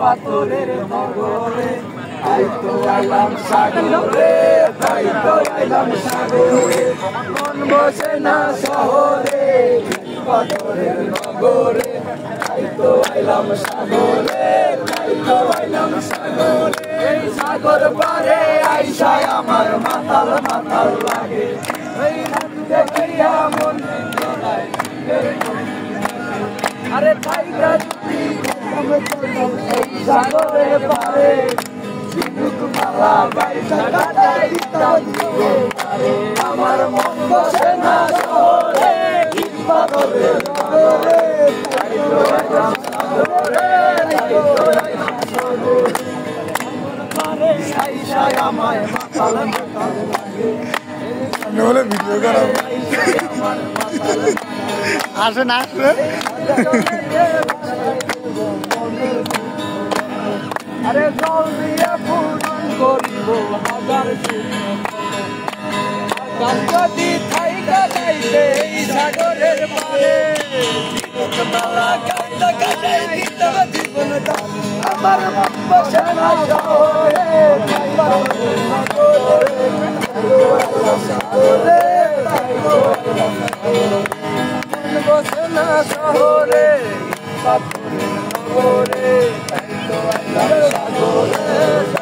পাথরের নগরে তাই তো আইলাম সাগরে তাই তো আইলাম সাগরে মন বসে না শহরে পাথরের নগরে তাই তো আইলাম সাগরে তাই তো আইলাম সাগরে এই সাগর পারে আইসায় আমার মাতাল মাতাল লাগে এই রাত দেখিয়া মন জড়ায় আরে টাইগা যদি সাগরে পারে ঝিনুক মালা গাইতা কাটাই আমার মন বসে না শহরে পাথরের নগরে তাই তো আইলাম সাগরে তাই তো আইলাম সাগরে আইসায় আমায় মাতাল মাতাল লাগে বলে ভিডিও করা আসে না আসে আরে জল দিয়ে পূরণ করিব হাজার যদি থাইকা যাইতে এই সাগরের পারে মালা গাইতা গাইতে দিতাম জীবনটা আমার মন বসে না শহরে বসে না শহরে পাথরের নগরে তাই তো আইলাম সাগরে